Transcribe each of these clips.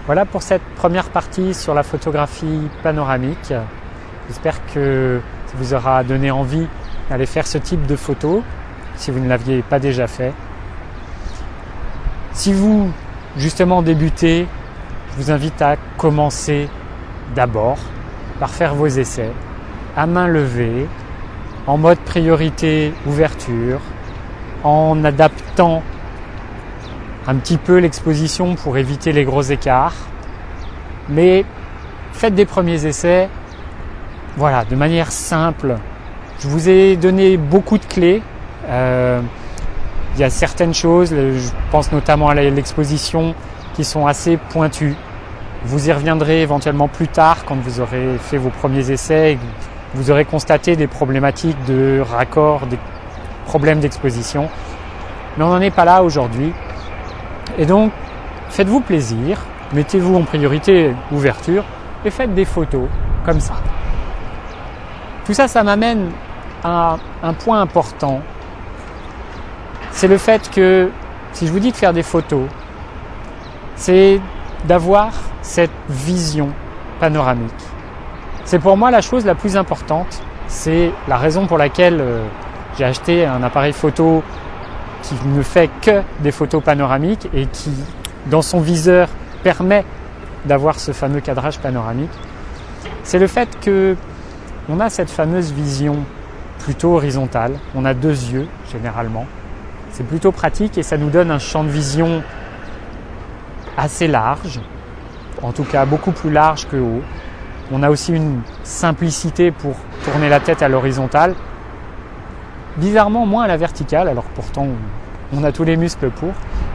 Voilà pour cette première partie sur la photographie panoramique. J'espère que ça vous aura donné envie d'aller faire ce type de photo si vous ne l'aviez pas déjà fait. Si vous, justement, débutez, je vous invite à commencer d'abord par faire vos essais à main levée, en mode priorité ouverture, en adaptant un petit peu l'exposition pour éviter les gros écarts. Mais faites des premiers essais, voilà, de manière simple. Je vous ai donné beaucoup de clés. Il y a certaines choses, je pense notamment à l'exposition, qui sont assez pointues. Vous y reviendrez éventuellement plus tard quand vous aurez fait vos premiers essais et que vous aurez constaté des problématiques de raccord, des problèmes d'exposition. Mais on n'en est pas là aujourd'hui. Et donc, faites-vous plaisir, mettez-vous en priorité ouverture et faites des photos comme ça. Tout ça, ça m'amène à un point important. C'est le fait que, si je vous dis de faire des photos, c'est d'avoir cette vision panoramique. C'est pour moi la chose la plus importante. C'est la raison pour laquelle j'ai acheté un appareil photo qui ne fait que des photos panoramiques et qui, dans son viseur, permet d'avoir ce fameux cadrage panoramique. C'est le fait que on a cette fameuse vision plutôt horizontale. On a deux yeux, généralement. C'est plutôt pratique et ça nous donne un champ de vision assez large, en tout cas beaucoup plus large que haut. On a aussi une simplicité pour tourner la tête à l'horizontale. Bizarrement moins à la verticale, alors pourtant on a tous les muscles pour,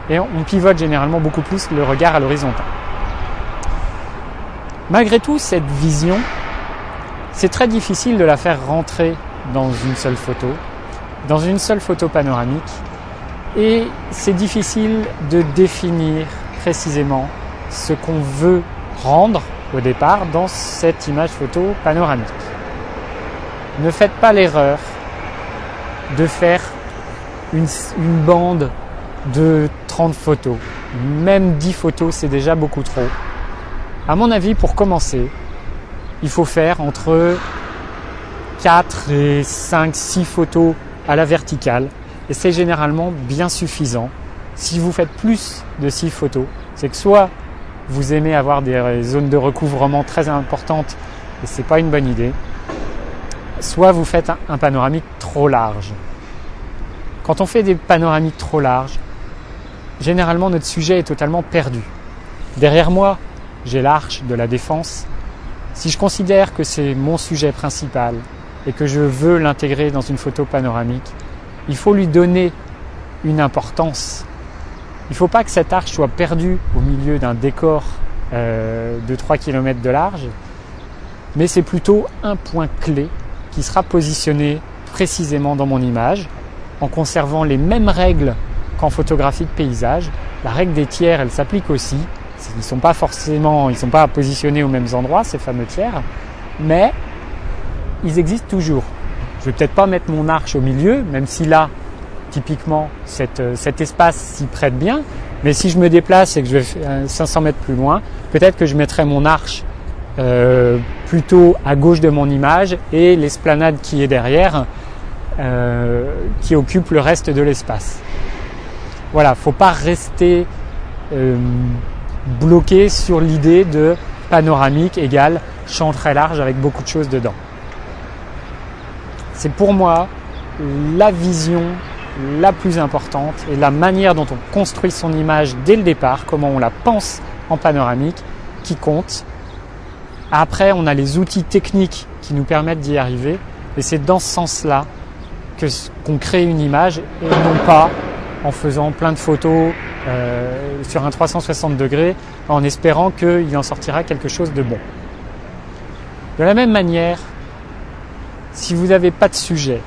et on pivote généralement beaucoup plus le regard à l'horizontale. Malgré tout, cette vision, c'est très difficile de la faire rentrer dans une seule photo panoramique, et c'est difficile de définir précisément ce qu'on veut rendre au départ dans cette image photo panoramique. Ne faites pas l'erreur de faire une bande de 30 photos. Même 10 photos, c'est déjà beaucoup trop. À mon avis, pour commencer, il faut faire entre 4 et 5, 6 photos à la verticale. Et c'est généralement bien suffisant. Si vous faites plus de 6 photos, c'est que soit vous aimez avoir des zones de recouvrement très importantes et c'est pas une bonne idée, soit vous faites un panoramique trop large. Quand on fait des panoramiques trop larges, généralement notre sujet est totalement perdu. Derrière moi, j'ai l'arche de la Défense. Si je considère que c'est mon sujet principal et que je veux l'intégrer dans une photo panoramique, il faut lui donner une importance. Il ne faut pas que cette arche soit perdue au milieu d'un décor de 3 km de large, mais c'est plutôt un point clé qui sera positionné précisément dans mon image, en conservant les mêmes règles qu'en photographie de paysage. La règle des tiers, elle s'applique aussi. Ils ne sont pas positionnés aux mêmes endroits, ces fameux tiers, mais ils existent toujours. Je ne vais peut-être pas mettre mon arche au milieu, même si là, typiquement, cet espace s'y prête bien. Mais si je me déplace et que je vais 500 mètres plus loin, peut-être que je mettrai mon arche plutôt à gauche de mon image et l'esplanade qui est derrière qui occupe le reste de l'espace. Voilà, faut pas rester bloqué sur l'idée de panoramique égale champ très large avec beaucoup de choses dedans. C'est pour moi la vision la plus importante et la manière dont on construit son image dès le départ, comment on la pense en panoramique, qui compte. Après, on a les outils techniques qui nous permettent d'y arriver et c'est dans ce sens-là qu'on crée une image et non pas en faisant plein de photos sur un 360 degrés en espérant qu'il en sortira quelque chose de bon. De la même manière, si vous n'avez pas de sujet,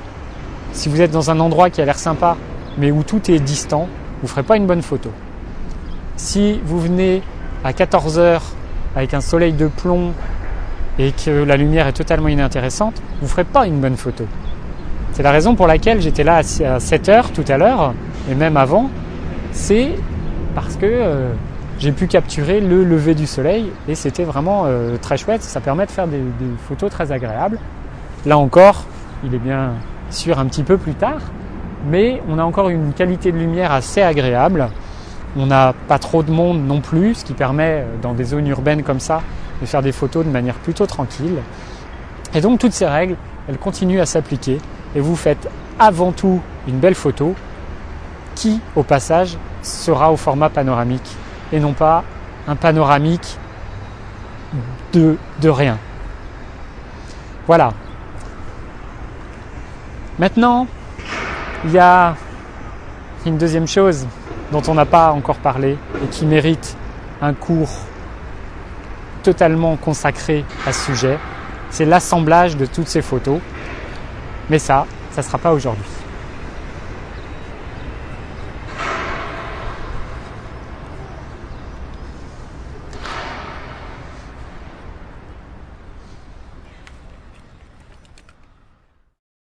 si vous êtes dans un endroit qui a l'air sympa mais où tout est distant, vous ne ferez pas une bonne photo. Si vous venez à 14h avec un soleil de plomb et que la lumière est totalement inintéressante, vous ne ferez pas une bonne photo. C'est la raison pour laquelle j'étais là à 7h tout à l'heure, et même avant, c'est parce que j'ai pu capturer le lever du soleil et c'était vraiment très chouette. Ça permet de faire des photos très agréables. Là encore, il est bien sûr un petit peu plus tard, mais on a encore une qualité de lumière assez agréable. On n'a pas trop de monde non plus, ce qui permet dans des zones urbaines comme ça de faire des photos de manière plutôt tranquille. Et donc toutes ces règles, elles continuent à s'appliquer et vous faites avant tout une belle photo qui, au passage, sera au format panoramique et non pas un panoramique de rien. Voilà. Maintenant, il y a une deuxième chose dont on n'a pas encore parlé et qui mérite un cours totalement consacré à ce sujet, c'est l'assemblage de toutes ces photos. Mais ça ne sera pas aujourd'hui.